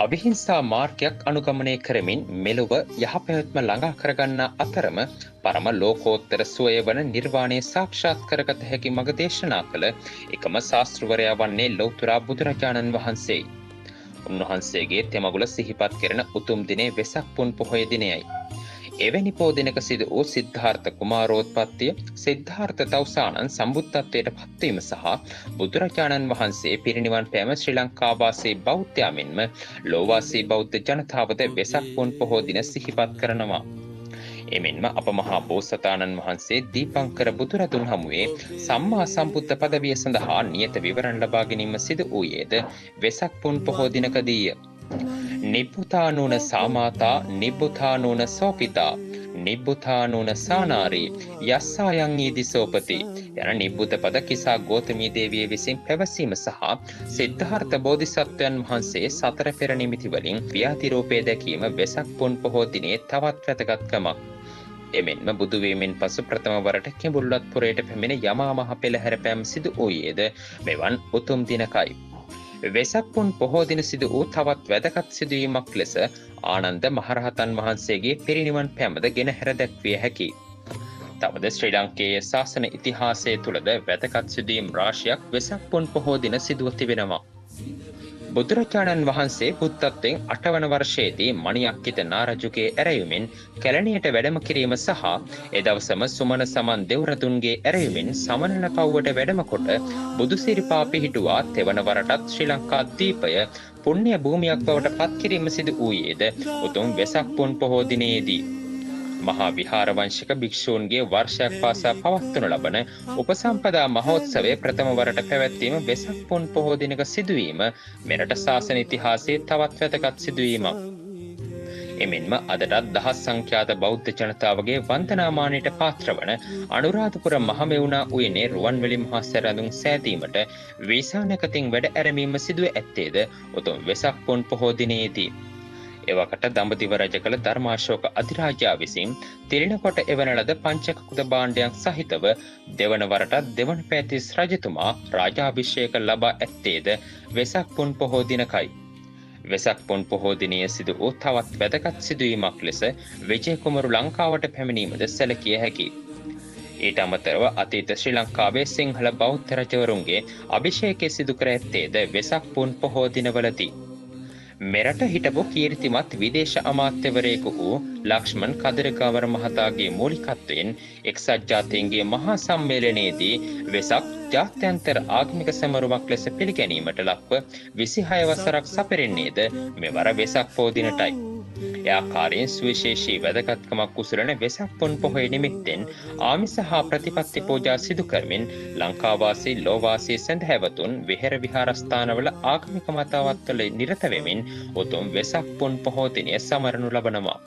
අවිහිංසා මාර්ගයක් අනුගමනය කරමින් මෙලොව යහපැවැත්ම ළඟා කරගන්නා අතරම පරම ලෝකෝත්තර සුවය වන නිර්වාණය සාක්ෂාත් කරගත හැකි මඟ දේශනා කළ එකම ශාස්තෘවරයා වන්නේ ලෞතුරා බුදුරජාණන් වහන්සේයි. උන්වහන්සේගේ තෙමගුල සිහිපත් කරන උතුම් දිනේ වෙසක් පුන් පොහොය දිනයයි. එවැනි පෝදිනක සිදු වූ සිද්ධාර්ථ කුමාරෝත්පත්තිය සිද්ධාර්ථ තවුසානන් සම්බුද්ධත්වයට පත්වීම සහ බුදුරජාණන් වහන්සේ පිරිනිවන් පෑම ශ්‍රී ලංකාවාසී බෞද්ධයා මෙන්ම ලෝවාසී බෞද්ධ ජනතාවද වෙසක් පුන් පොහෝ දින සිහිපත් කරනවා. එමෙන්ම අප මහා බෝසතාණන් වහන්සේ දීපංකර බුදුරදුන් හමුවේ සම්මා සම්බුද්ධ පදවිය සඳහා නියත විවරණ ලබා ගැනීම සිදු වූයේද වෙසක් පුන් පොහෝ දිනකදීය. නිබ්බුතානූන සාමාතා නිබ්බුතානූන සෝපිතා නිබ්බුතානූන සානාරී යස්සායන් ඊදිසෝපති යන නිබ්බුත පද කිසා ගෝතමී දේවිය විසින් පැවසීම සහ සිද්ධාර්ථ බෝධිසත්වයන් වහන්සේ සතර පෙර නිමිති වලින් ව්‍යාතිරූපය දැකීම වෙසක් පුන් පොහෝ දිනේ තවත් වැදගත්කමක්. එමෙන්ම බුදුවීමෙන් පසු ප්‍රථම වරට කිඹුල්වත්පුරයට පැමිණ යමා මහ පෙළහැර පෑම සිදු වූයේද මෙවන් උතුම් දිනකයි. වෙසක් පුන් පොහෝ දින සිදු වූ තවත් වැදගත් සිදුවීමක් ලෙස ආනන්ද මහරහතන් වහන්සේගේ පිරිනිවන් පෑමද ගෙනහැර දැක්විය හැකියි. තවද ශ්‍රී ලංකේය ශාසන ඉතිහාසය තුළද වැදගත් සිදුවීම් රාශියක් වෙසක් පුන් පොහෝ දින සිදුව තිබෙනවා. බුදුරජාණන් වහන්සේ බුද්ධත්වයෙන් 8 වන වර්ෂයේදී මණියක්කිත නාරජුගේ ඇරයුමෙන් කැලණියට වැඩම කිරීම සහ එදවසම සුමන සමන් දෙව්රතුන්ගේ ඇරයුමෙන් සමනල පව්වට වැඩම කොට බුදු සිරිපා පිහිටුවා තෙවන වරටත් ශ්‍රී ලංකා දීපය පුණ්‍ය භූමියක් බවට පත් කිරීම සිදු වූයේද උතුම් වෙසක් පුන් පොහෝ දිනයේදී. මහා විහාර වංශික භික්ෂූන්ගේ වර්ෂයක් පාසා පවත්වනු ලබන උපසම්පදා මහෝත්සවයේ ප්‍රථම වරට පැවැත්වීම වෙසක් පුන් පොහෝ දිනක සිදුවීම මෙරට ශාසන ඉතිහාසයේ තවත් වැදගත් සිදුවීමක්. එමෙන්ම අදටත් දහස් සංඛ්‍යාත බෞද්ධ ජනතාවගේ වන්දනාමානයට පාත්‍ර වන අනුරාධපුර මහමෙවුනා උයනේ රුවන්වැලි මහා සැරඳුන් සෑදීමට වීසා නැකතින් වැඩ ඇරඹීම සිදුව ඇත්තේද උතුම් වෙසක් පුන් පොහෝ දිනයේදී. එවකට දඹදිව රජ කළ ධර්මාශෝක අධිරාජයා විසින් තිරිනකොට එවන ලද පංචකකුද භාණ්ඩයන් සහිතව දෙවන වරටත් දෙවන පෑතිස් රජතුමා රාජාභිෂේක ලබා ඇත්තේද වෙසක් පුන් පොහෝ දිනකයි. වෙසක් පුන් පොහෝ දිනය සිදු වූ තවත් වැදගත් සිදුවීමක් ලෙස විජය කුමරු ලංකාවට පැමිණීමද සැලකිය හැකියි. ඊට අමතරව අතීත ශ්‍රී ලංකාවේ සිංහල බෞද්ධ රජවරුන්ගේ අභිෂේකය සිදු කර ඇත්තේද වෙසක් පුන් පොහෝ දිනවලදී. මෙරට හිටපු කීර්තිමත් විදේශ අමාත්‍යවරයෙකු වූ ලක්ෂ්මන් කදිරගාවර මහතාගේ මූලිකත්වයෙන් එක්සත් ජාතීන්ගේ මහා සම්මේලනයේදී වෙසක් ජාත්‍යන්තර ආගමික සැමරුමක් ලෙස පිළිගැනීමට ලක්ව 26 වසරක් සපිරෙන්නේද මෙවර වෙසක් පොහෝ දිනටයි. එයාකාරයෙන් සුවිශේෂී වැදගත්කමක් උසුලන වෙසක් පුන් පොහොය නිමිත්තෙන් ආමිස හා ප්‍රතිපත්ති පූජා සිදු කරමින් ලංකාවාසී ලෝවාසී සැදැහැවතුන් විහෙර විහාරස්ථානවල ආගමික මතවත්වල නිරත වෙමින් උතුම් වෙසක් පුන් පොහෝ දිනය සමරනු ලබනවා.